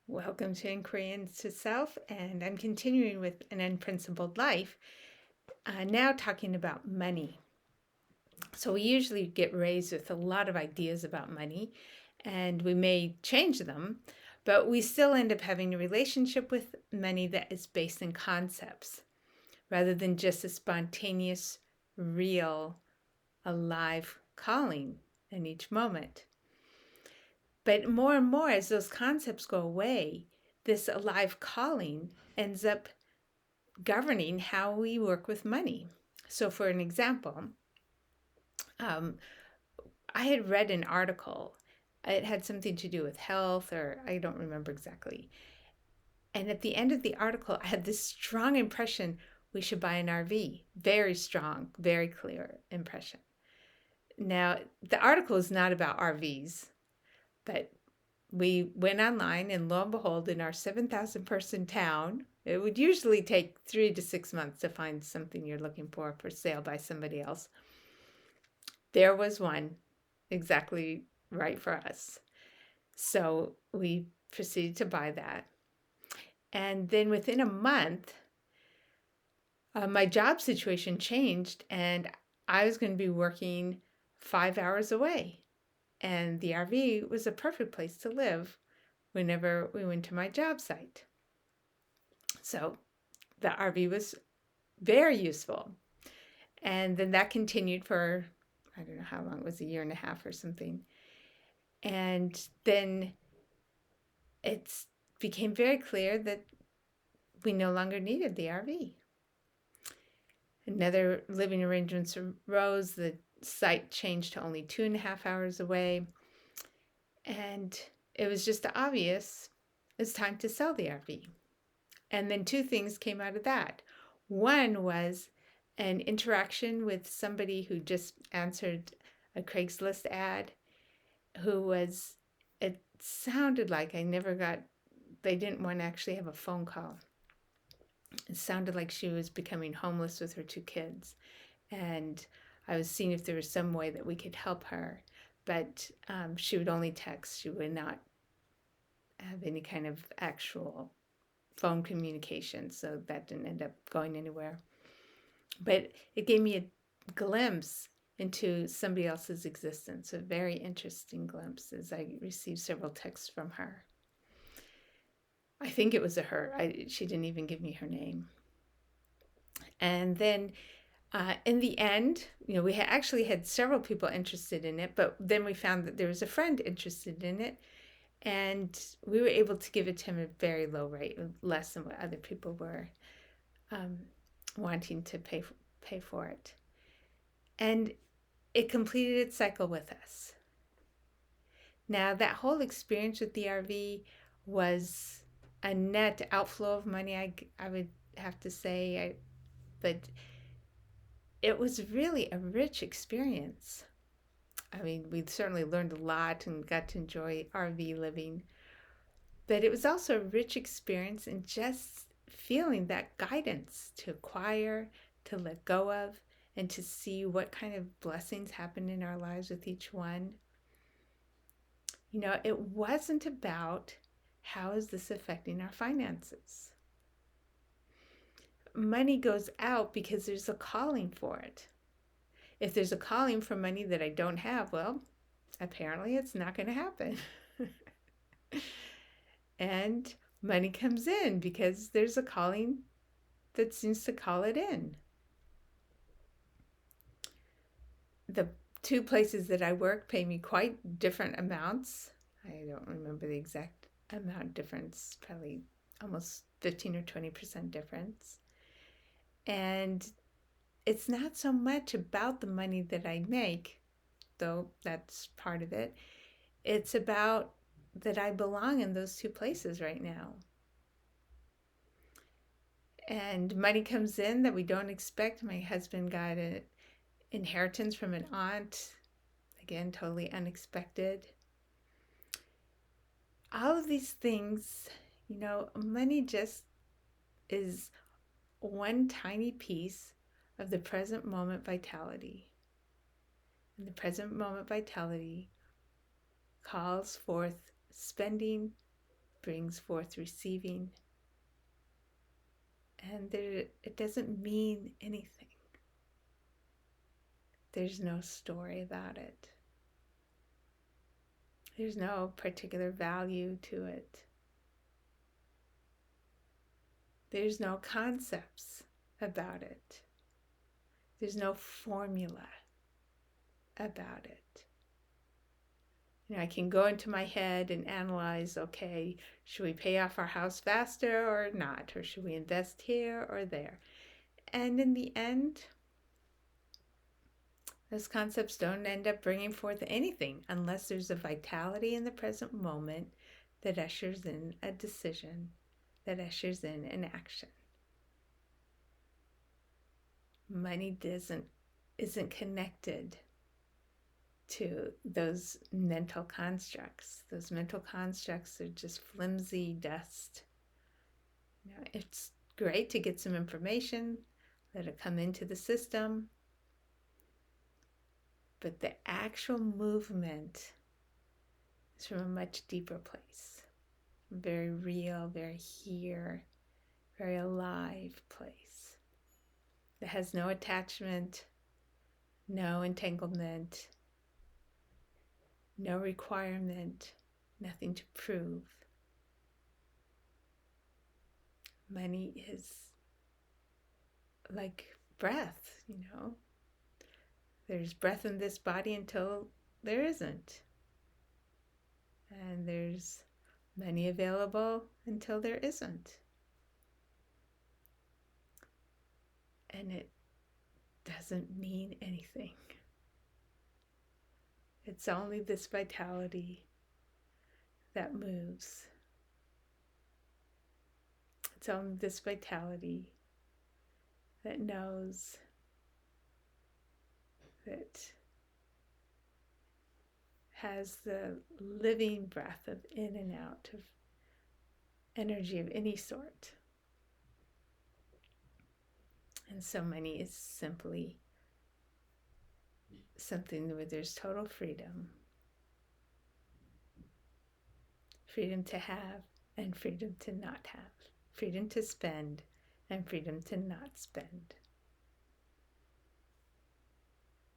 Welcome to Inquiry into Self, and I'm continuing with an unprincipled life, now talking about money. So, we usually get raised with a lot of ideas about money, and we may change them, but we still end up having a relationship with money that is based in concepts rather than just a spontaneous, real, alive calling in each moment. But more and more, as those concepts go away, this alive calling ends up governing how we work with money. So, for an example, um, I had read an article. It had something to do with health, or I don't remember exactly. And at the end of the article, I had this strong impression we should buy an RV. Very strong, very clear impression. Now, the article is not about RVs, but we went online, and lo and behold, in our 7,000 person town, it would usually take 3 to 6 months to find something you're looking for sale by somebody else. There was one exactly right for us. So we proceeded to buy that. And then within a month, my job situation changed, and I was going to be working 5 hours away. And the RV was a perfect place to live whenever we went to my job site. So the RV was very useful. And then that continued for, I don't know how long, it was a year and a half or something. And then it became very clear that we no longer needed the RV. Another living arrangements arose. The site changed to only 2.5 hours away. And it was just obvious it's time to sell the RV. And then two things came out of that. One was an interaction with somebody who just answered a Craigslist ad, it sounded like they didn't want to actually have a phone call. It sounded like she was becoming homeless with her 2 kids. And I was seeing if there was some way that we could help her. But she would only text. She would not have any kind of actual phone communication. So that didn't end up going anywhere. But it gave me a glimpse into somebody else's existence, a very interesting glimpse, as I received several texts from her. I think it was a her. She didn't even give me her name. And then in the end, we actually had several people interested in it, but then we found that there was a friend interested in it, and we were able to give it to him at a very low rate, less than what other people were wanting to pay for it. And it completed its cycle with us. Now, that whole experience with the RV was a net outflow of money, I would have to say, but it was really a rich experience. I mean, we certainly learned a lot and got to enjoy RV living, but it was also a rich experience in just feeling that guidance to acquire, to let go of, and to see what kind of blessings happen in our lives with each one. It wasn't about how is this affecting our finances. Money goes out because there's a calling for it. If there's a calling for money that I don't have, well, apparently it's not going to happen. And money comes in because there's a calling that seems to call it in. The two places that I work pay me quite different amounts. I don't remember the exact amount difference, probably almost 15 or 20% difference. And it's not so much about the money that I make, though that's part of it. It's about that I belong in those two places right now. And money comes in that we don't expect. My husband got an inheritance from an aunt, again, totally unexpected. All of these things, money just is one tiny piece of the present moment vitality. And the present moment vitality calls forth spending brings forth receiving. And it doesn't mean anything. There's no story about it. There's no particular value to it. There's no concepts about it. There's no formula about it. I can go into my head and analyze, okay, should we pay off our house faster or not? Or should we invest here or there? And in the end, those concepts don't end up bringing forth anything unless there's a vitality in the present moment that ushers in a decision, that ushers in an action. Money isn't connected to those mental constructs. Those mental constructs are just flimsy dust. It's great to get some information, let it come into the system, but the actual movement is from a much deeper place, very real, very here, very alive place that has no attachment, no entanglement, no requirement, nothing to prove. Money is like breath, There's breath in this body until there isn't. And there's money available until there isn't. And it doesn't mean anything. It's only this vitality that moves. It's only this vitality that knows that has the living breath of in and out of energy of any sort. And so money is simply something where there's total freedom. Freedom to have and freedom to not have. Freedom to spend and freedom to not spend.